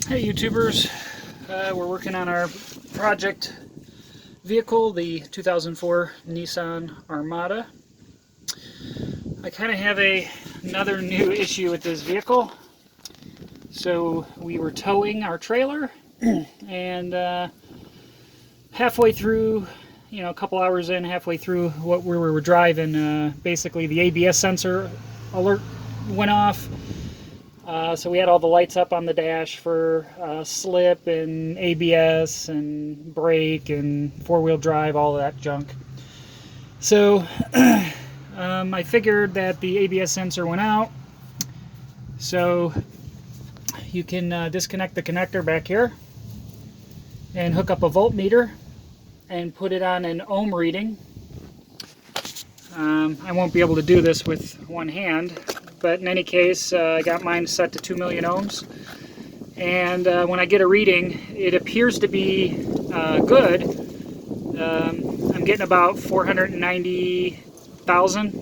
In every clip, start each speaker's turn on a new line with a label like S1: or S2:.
S1: Hey YouTubers, we're working on our project vehicle, the 2004 Nissan Armada. I kind of have another new issue with this vehicle. So we were towing our trailer and halfway through, a couple hours in, halfway through what we were driving, basically the ABS sensor alert went off. So we had all the lights up on the dash for slip and ABS and brake and four-wheel drive, all of that junk. So I figured that the ABS sensor went out. So you can disconnect the connector back here and hook up a voltmeter and put it on an ohm reading. I won't be able to do this with one hand, but in any case, I got mine set to 2 million ohms. And when I get a reading, it appears to be good. I'm getting about 490,000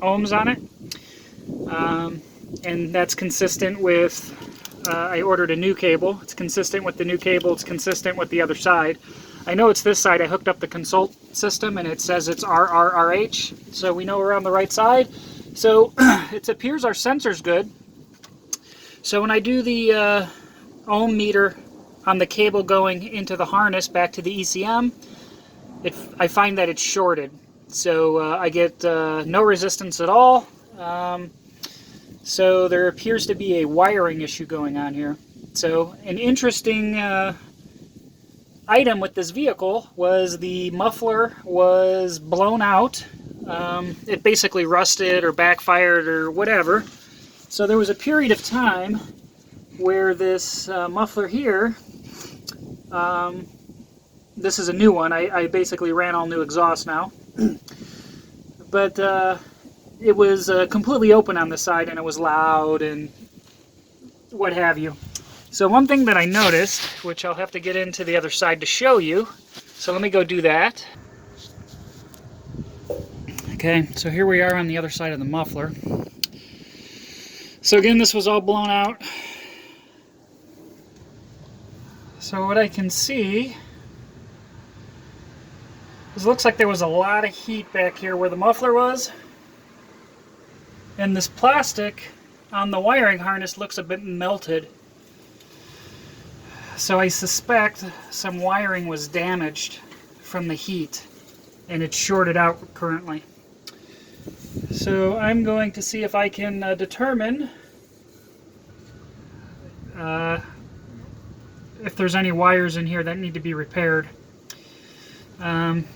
S1: ohms on it. And that's consistent with, I ordered a new cable. It's consistent with the new cable. It's consistent with the other side. I know it's this side. I hooked up the consult system and it says it's RRRH, so we know we're on the right side. So it appears our sensor's good. So when I do the ohm meter on the cable going into the harness back to the ECM, I find that it's shorted. So I get no resistance at all. So there appears to be a wiring issue going on here. So an interesting item with this vehicle was the muffler was blown out. It basically rusted or backfired or whatever. So there was a period of time where this muffler here, this is a new one. I basically ran all new exhaust now. But it was completely open on the side and it was loud and what have you. So one thing that I noticed, which I'll have to get into the other side to show you, so let me go do that. Okay, so here we are on the other side of the muffler. So again, this was all blown out. So what I can see is it looks like there was a lot of heat back here where the muffler was. And this plastic on the wiring harness looks a bit melted. So I suspect some wiring was damaged from the heat and it's shorted out currently. So I'm going to see if I can determine if there's any wires in here that need to be repaired.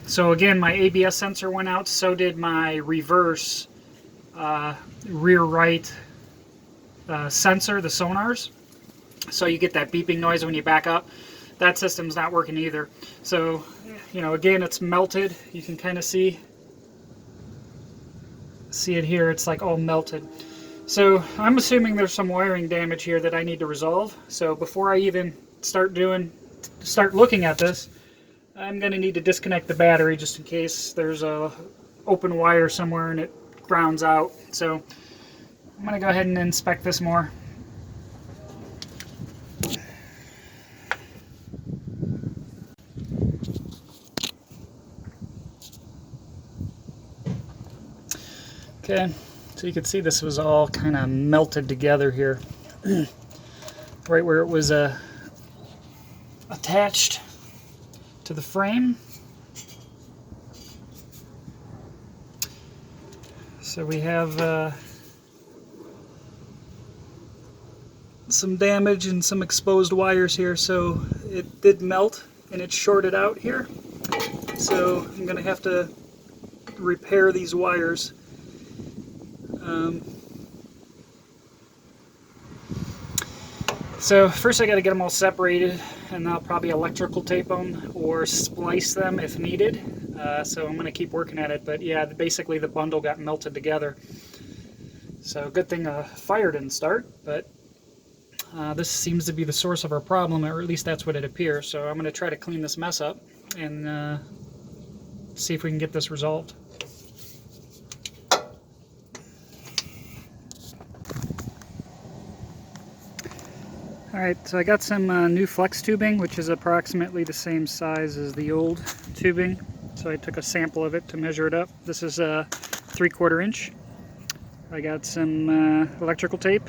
S1: So again, my ABS sensor went out, so did my reverse rear right sensor, the sonars. So you get that beeping noise when you back up. That system's not working either. So, again, it's melted. You can kind of see it here. It's like all melted. So I'm assuming there's some wiring damage here that I need to resolve. So before I even start looking at this, I'm going to need to disconnect the battery just in case there's a open wire somewhere and it grounds out. So I'm going to go ahead and inspect this more. Okay, so you can see this was all kind of melted together here, right where it was attached to the frame. So we have some damage and some exposed wires here, so it did melt and it shorted out here. So I'm going to have to repair these wires. So first I got to get them all separated, and I'll probably electrical tape them or splice them if needed. So I'm going to keep working at it, but yeah, basically the bundle got melted together. So good thing a fire didn't start, but this seems to be the source of our problem, or at least that's what it appears. So I'm going to try to clean this mess up and see if we can get this resolved. Alright, so I got some new flex tubing, which is approximately the same size as the old tubing. So I took a sample of it to measure it up. This is a 3/4 inch. I got some electrical tape,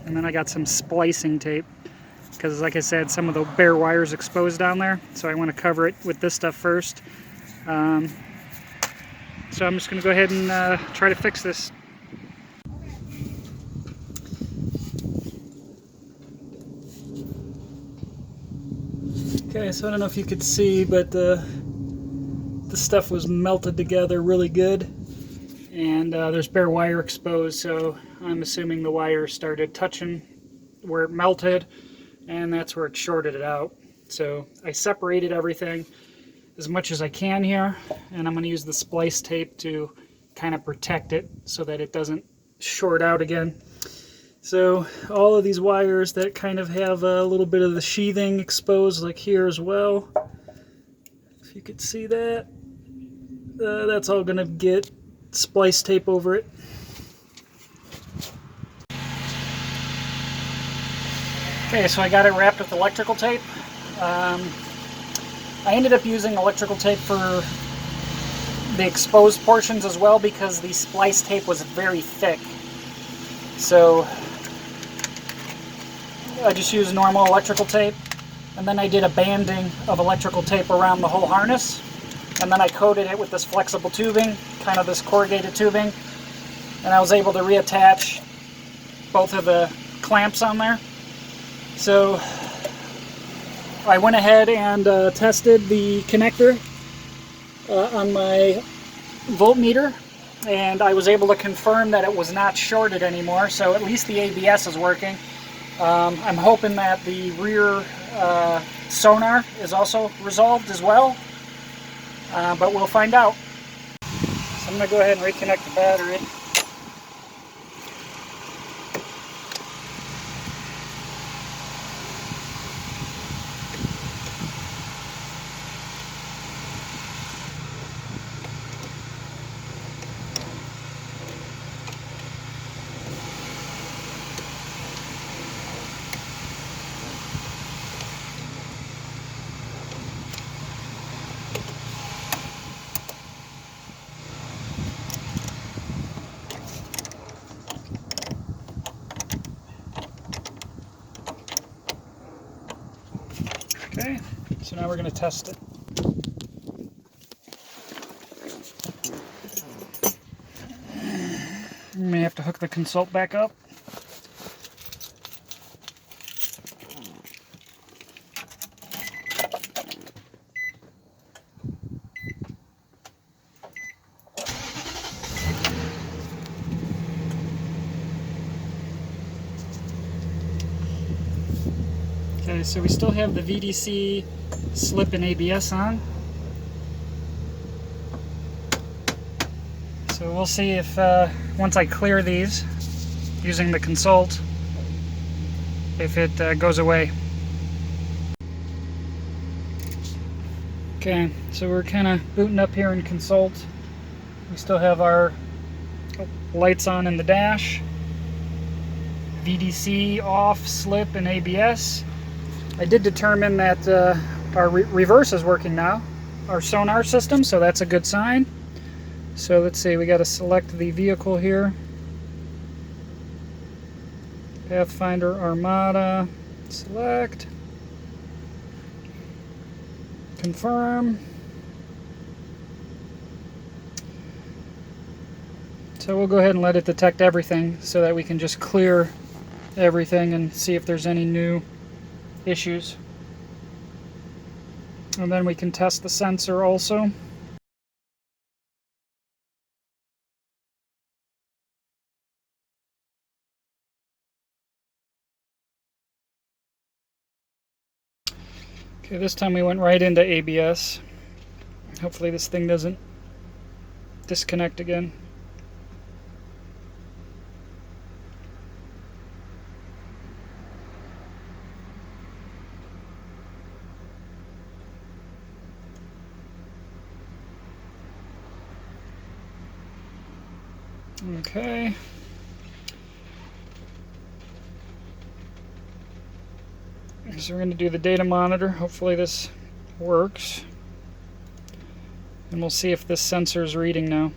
S1: and then I got some splicing tape, because like I said, some of the bare wires exposed down there, so I want to cover it with this stuff first. So I'm just going to go ahead and try to fix this. Okay, so I don't know if you could see, but the stuff was melted together really good, and there's bare wire exposed, so I'm assuming the wire started touching where it melted, and that's where it shorted it out. So I separated everything as much as I can here, and I'm going to use the splice tape to kind of protect it so that it doesn't short out again. So all of these wires that kind of have a little bit of the sheathing exposed, like here as well, if you could see that, that's all going to get splice tape over it. Okay, so I got it wrapped with electrical tape. I ended up using electrical tape for the exposed portions as well, because the splice tape was very thick. So I just used normal electrical tape, and then I did a banding of electrical tape around the whole harness, and then I coated it with this flexible tubing, kind of this corrugated tubing, and I was able to reattach both of the clamps on there. So I went ahead and tested the connector on my voltmeter, and I was able to confirm that it was not shorted anymore, so at least the ABS is working. I'm hoping that the rear sonar is also resolved as well, but we'll find out. So I'm going to go ahead and reconnect the battery. Okay, so now we're going to test it. You may have to hook the consult back up. Okay, so we still have the VDC slip and ABS on. So we'll see if once I clear these using the consult, if it goes away. Okay, so we're kind of booting up here in consult. We still have our lights on in the dash, VDC off, slip, and ABS. I did determine that our reverse is working now, our sonar system, so that's a good sign. So let's see, we got to select the vehicle here. Pathfinder Armada, select, confirm. So we'll go ahead and let it detect everything so that we can just clear everything and see if there's any new issues. And then we can test the sensor also. Okay, this time we went right into ABS. Hopefully this thing doesn't disconnect again. Okay. So we're going to do the data monitor. Hopefully this works. And we'll see if this sensor is reading now.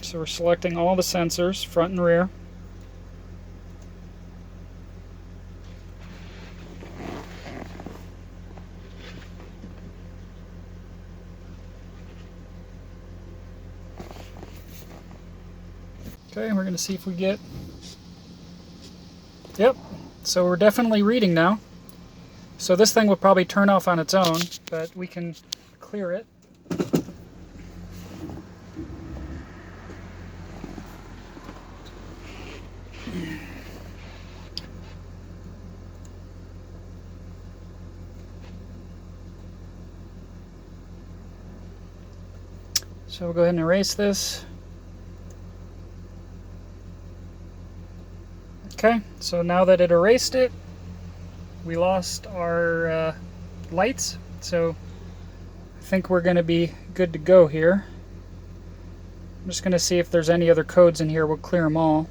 S1: So we're selecting all the sensors, front and rear. Okay, we're going to see if we get... Yep, so we're definitely reading now. So this thing will probably turn off on its own, but we can clear it. So we'll go ahead and erase this. Okay, so now that it erased it, we lost our lights, so I think we're going to be good to go here. I'm just going to see if there's any other codes in here. We'll clear them all.